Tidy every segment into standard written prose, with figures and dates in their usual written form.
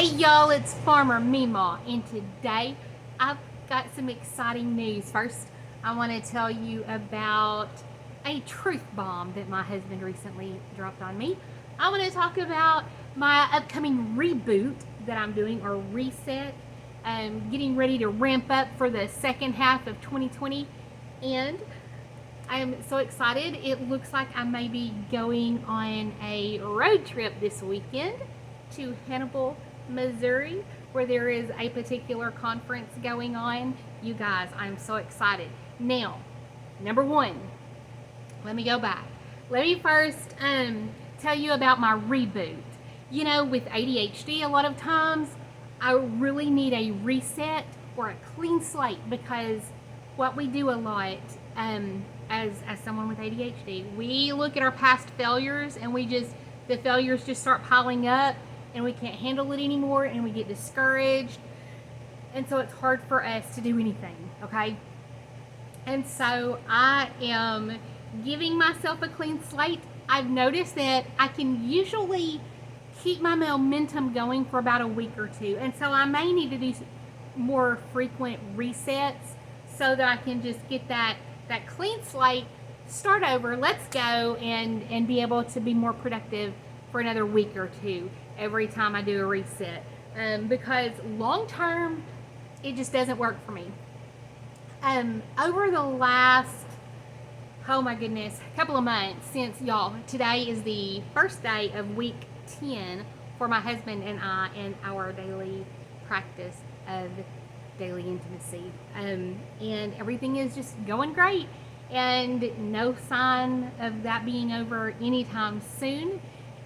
Hey y'all, it's Farmer Meemaw, and today I've got some exciting news. First, I want to tell you about a truth bomb that my husband recently dropped on me. I want to talk about my upcoming reboot that I'm doing, or reset. Getting ready to ramp up for the second half of 2020, and I'm so excited. It looks like I may be going on a road trip this weekend to Hannibal, Missouri, where there is a particular conference going on. You guys, I'm so excited. Now, number one, let me go back. Let me first tell you about my reboot. You know, with ADHD, a lot of times I really need a reset or a clean slate, because what we do a lot as someone with ADHD, we look at our past failures and the failures just start piling up, and we can't handle it anymore, and we get discouraged, and so it's hard for us to do anything, okay? And so I am giving myself a clean slate. I've noticed that I can usually keep my momentum going for about a week or two, and so I may need to do more frequent resets so that I can just get that clean slate, start over, let's go, and be able to be more productive for another week or two every time I do a reset, because long term it just doesn't work for me. Over the last, oh my goodness, couple of months, since y'all, today is the first day of week 10 for my husband and I in our daily practice of daily intimacy, and everything is just going great, and no sign of that being over anytime soon.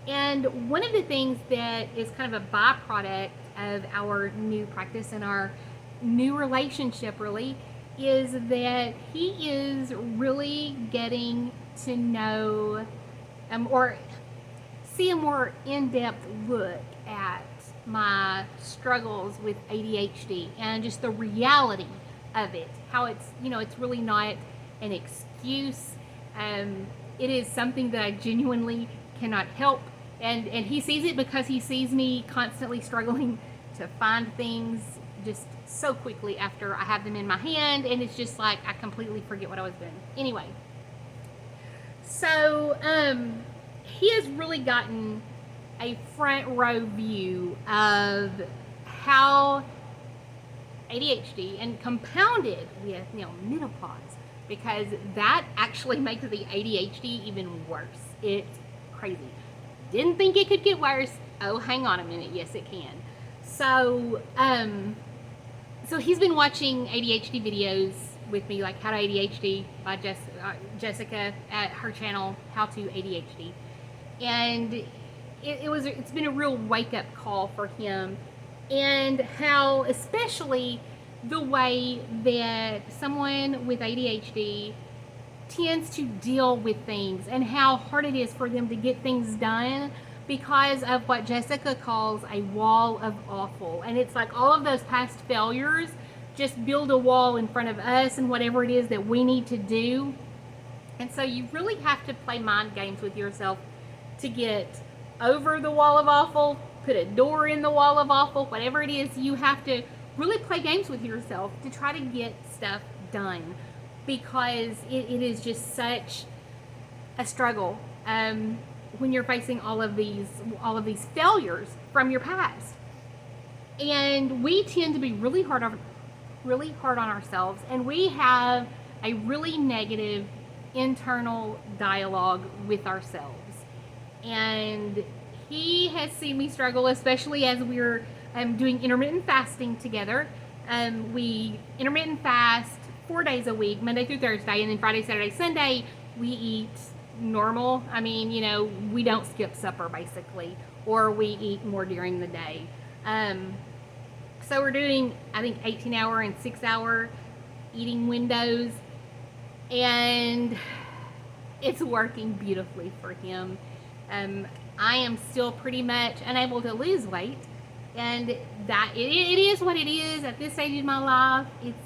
And one of the things that is kind of a byproduct of our new practice and our new relationship, really, is that he is really getting to know or see a more in-depth look at my struggles with ADHD and just the reality of it. How it's really not an excuse. It is something that I genuinely cannot help. And he sees it because he sees me constantly struggling to find things just so quickly after I have them in my hand, and it's just like I completely forget what I was doing. Anyway, so he has really gotten a front row view of how ADHD, and compounded with menopause, because that actually makes the ADHD even worse. It's crazy. Didn't think it could get worse. Oh, hang on a minute. Yes, it can. So, so he's been watching ADHD videos with me, like How to ADHD by Jessica at her channel, How to ADHD, and it's been a real wake up call for him, and how especially the way that someone with ADHD tends to deal with things, and how hard it is for them to get things done because of what Jessica calls a wall of awful. And it's like all of those past failures just build a wall in front of us and whatever it is that we need to do. And so you really have to play mind games with yourself to get over the wall of awful, put a door in the wall of awful, whatever it is. You have to really play games with yourself to try to get stuff done, because it is just such a struggle when you're facing all of these failures from your past. And we tend to be really hard on ourselves, and we have a really negative internal dialogue with ourselves. And he has seen me struggle, especially as we're doing intermittent fasting together. We intermittent fast 4 days a week, Monday through Thursday, and then Friday, Saturday, Sunday, we eat normal. I mean, we don't skip supper, basically, or we eat more during the day. So we're doing, I think, 18-hour and 6-hour eating windows, and it's working beautifully for him. I am still pretty much unable to lose weight, and that it is what it is at this stage of my life. It's,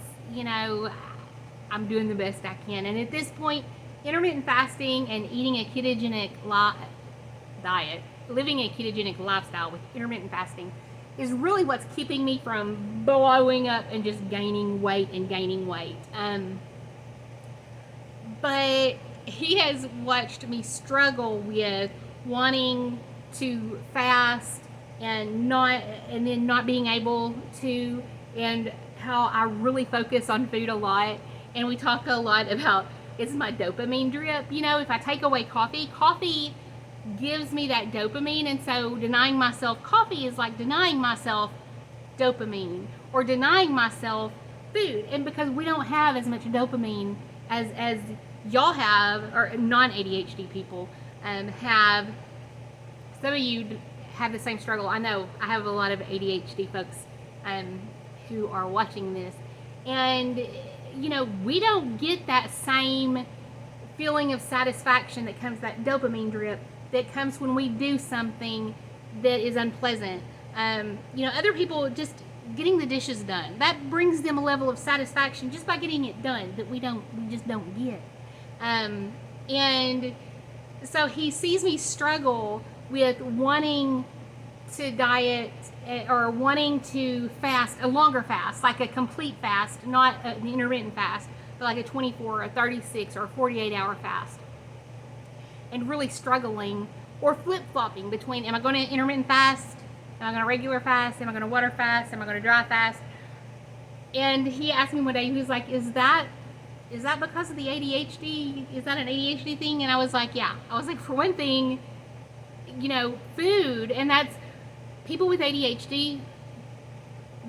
I'm doing the best I can, and at this point, intermittent fasting and eating a ketogenic diet, living a ketogenic lifestyle with intermittent fasting, is really what's keeping me from blowing up and just gaining weight and gaining weight. But he has watched me struggle with wanting to fast and then not being able to, and how I really focus on food a lot. And we talk a lot about, it's my dopamine drip. You know, if I take away coffee gives me that dopamine, and so denying myself coffee is like denying myself dopamine or denying myself food. And because we don't have as much dopamine as y'all have, or non-ADHD people have. Some of you have the same struggle. I know I have a lot of ADHD folks who are watching this, and you know, we don't get that same feeling of satisfaction that comes, that dopamine drip that comes when we do something that is unpleasant. You know, other people just getting the dishes done, that brings them a level of satisfaction just by getting it done that we just don't get. And so he sees me struggle with wanting to diet or wanting to fast, a longer fast, like a complete fast, not an intermittent fast, but like a 24, a 36, or a 48-hour fast. And really struggling or flip-flopping between, am I going to intermittent fast? Am I going to regular fast? Am I going to water fast? Am I going to dry fast? And he asked me one day, he was like, is that because of the ADHD? Is that an ADHD thing? And I was like, yeah. I was like, for one thing, you know, food, and that's people with ADHD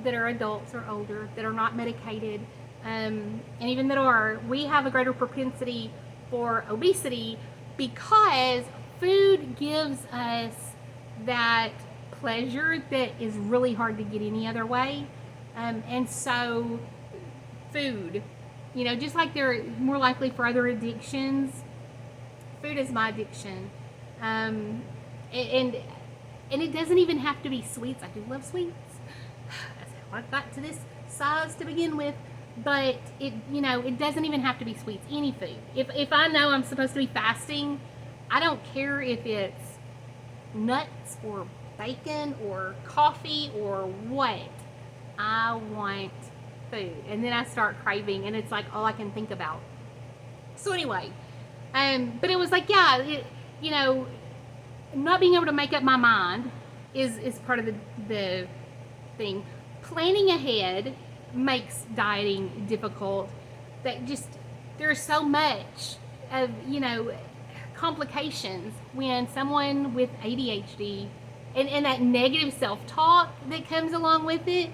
that are adults or older, that are not medicated, and even that are, we have a greater propensity for obesity because food gives us that pleasure that is really hard to get any other way. And so food, you know, just like they're more likely for other addictions, food is my addiction. And it doesn't even have to be sweets. I do love sweets. That's how I got to this size to begin with. But it, you know, it doesn't even have to be sweets. Any food. If I know I'm supposed to be fasting, I don't care if it's nuts or bacon or coffee or what. I want food. And then I start craving, and it's like all I can think about. So anyway, but it was like, yeah, you know, not being able to make up my mind is part of the thing. Planning ahead makes dieting difficult. That just, there's so much of, you know, complications when someone with ADHD and that negative self-talk that comes along with it,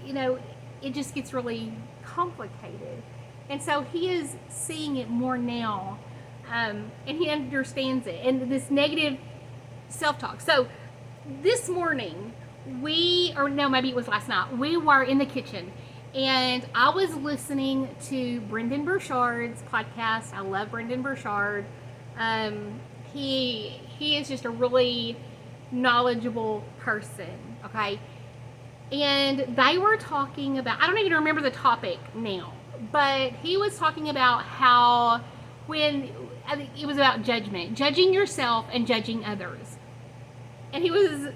you know, it just gets really complicated. And so he is seeing it more now, and he understands it, and this negative self-talk. So this morning, maybe it was last night, we were in the kitchen, and I was listening to Brendan Burchard's podcast. I love Brendan Burchard. He is just a really knowledgeable person, okay? And they were talking about, I don't even remember the topic now, but he was talking about how I think it was about judgment, judging yourself and judging others. And he was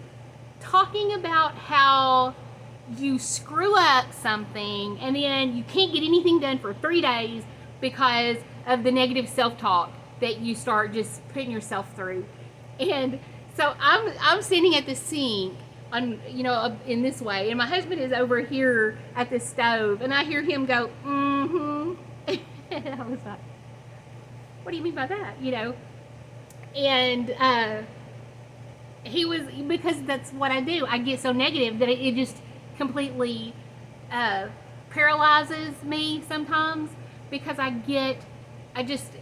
talking about how you screw up something and then you can't get anything done for 3 days because of the negative self-talk that you start just putting yourself through. And so I'm standing at the sink on, you know, in this way, and my husband is over here at the stove, and I hear him go, mm-hmm. And I was like, what do you mean by that? You know? And he was, because that's what I do. I get so negative that it just completely paralyzes me sometimes, because I'm just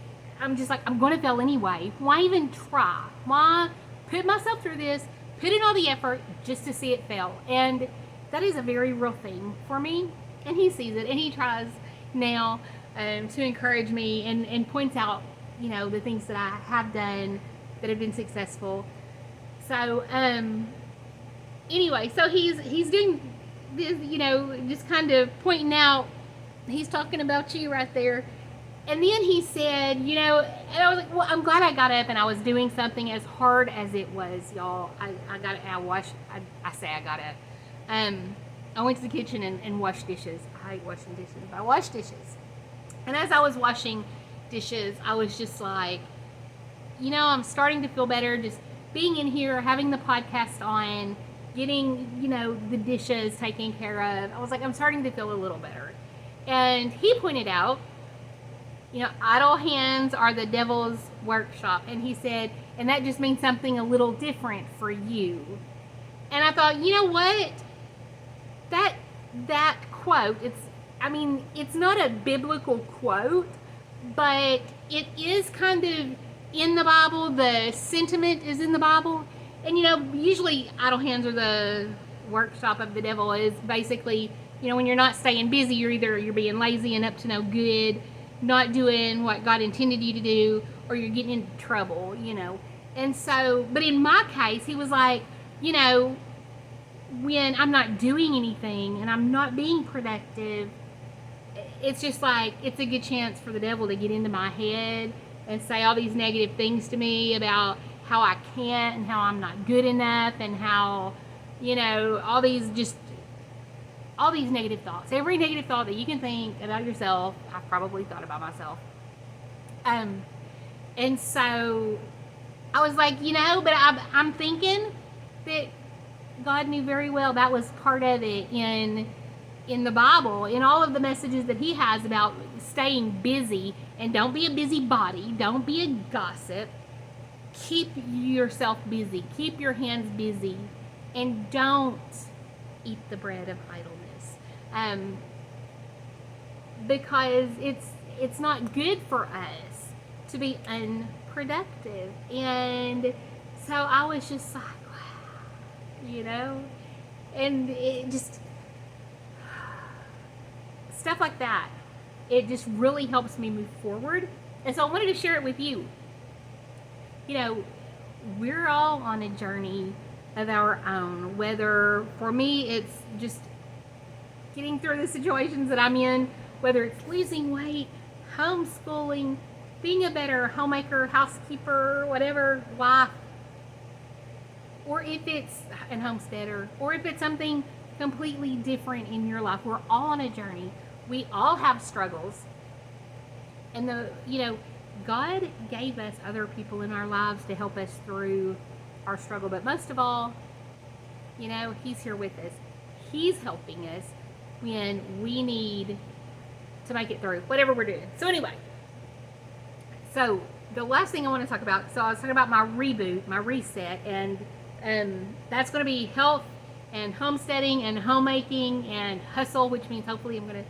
like, I'm going to fail anyway. Why even try? Why put myself through this, put in all the effort just to see it fail? And that is a very real thing for me. And he sees it, and he tries now to encourage me and points out, you know, the things that I have done that have been successful. So anyway, so he's doing this, you know, just kind of pointing out, he's talking about you right there. And then he said, you know, and I was like, well, I'm glad I got up and I was doing something as hard as it was, y'all. I got I washed, I say I got up. I went to the kitchen and washed dishes. I hate washing dishes, but I washed dishes. And as I was washing dishes, I was just like, you know, I'm starting to feel better just being in here, having the podcast on, getting, you know, the dishes taken care of. I was like, I'm starting to feel a little better. And he pointed out, you know, idle hands are the devil's workshop. And he said, and that just means something a little different for you. And I thought, you know what? That quote, it's not a biblical quote, but it is kind of in the Bible. The sentiment is in the Bible. And, you know, usually idle hands are the workshop of the devil. Is basically, you know, when you're not staying busy, you're being lazy and up to no good, not doing what God intended you to do, or you're getting into trouble, you know. And so, but in my case, he was like, you know, when I'm not doing anything and I'm not being productive, it's just like, it's a good chance for the devil to get into my head and say all these negative things to me about how I can't and how I'm not good enough and how, you know, all these negative thoughts. Every negative thought that you can think about yourself, I've probably thought about myself. And so I was like, you know, but I'm thinking that God knew very well that was part of it in the Bible, in all of the messages that he has about staying busy. And don't be a busybody. Don't be a gossip. Keep yourself busy. Keep your hands busy. And don't eat the bread of idleness. Because it's not good for us to be unproductive. And so I was just like, wow, you know? And it just, stuff like that, it just really helps me move forward. And so I wanted to share it with you. You know, we're all on a journey of our own. Whether, for me, it's just getting through the situations that I'm in, whether it's losing weight, homeschooling, being a better homemaker, housekeeper, whatever, wife, or if it's an homesteader, or if it's something completely different in your life. We're all on a journey. We all have struggles. And God gave us other people in our lives to help us through our struggle. But most of all, you know, he's here with us. He's helping us when we need to make it through whatever we're doing. So anyway, so the last thing I want to talk about, so I was talking about my reboot, my reset, and that's going to be health and homesteading and homemaking and hustle, which means hopefully I'm going to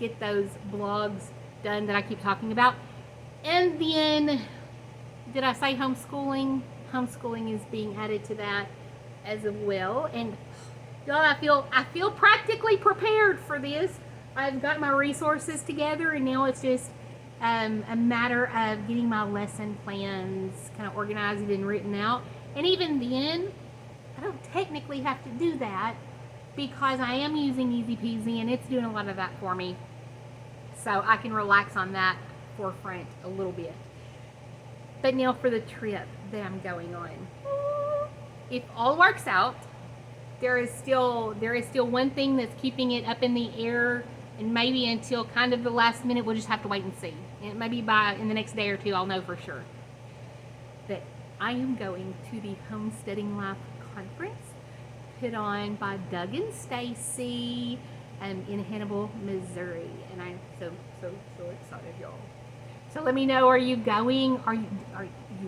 get those blogs done that I keep talking about. And then, did I say homeschooling? Homeschooling is being added to that as well. And y'all, I feel practically prepared for this. I've got my resources together, and now it's just a matter of getting my lesson plans kind of organized and written out. And even then, I don't technically have to do that because I am using Easy Peasy, and it's doing a lot of that for me. So I can relax on that forefront a little bit. But now for the trip that I'm going on. If all works out, there is still one thing that's keeping it up in the air, and maybe until kind of the last minute, we'll just have to wait and see. And maybe in the next day or two, I'll know for sure. That I am going to the Homesteading Life Conference put on by Doug and Stacy in Hannibal, Missouri. And I'm so excited, y'all. So let me know, are you going? Are you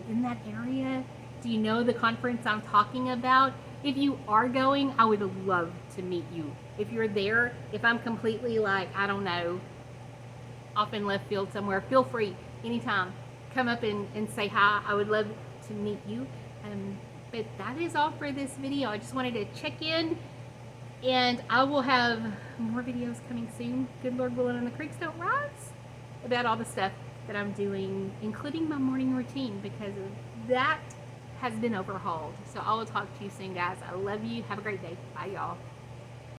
in that area? Do you know the conference I'm talking about? If you are going, I would love to meet you. If you're there, if I'm completely I don't know, off in left field somewhere, feel free anytime. Come up and say hi. I would love to meet you. But that is all for this video. I just wanted to check in, and I will have more videos coming soon. Good Lord willing, and the creeks don't rise, about all the stuff that I'm doing, including my morning routine, because that has been overhauled. So I will talk to you soon, guys. I love you. Have a great day. Bye, y'all.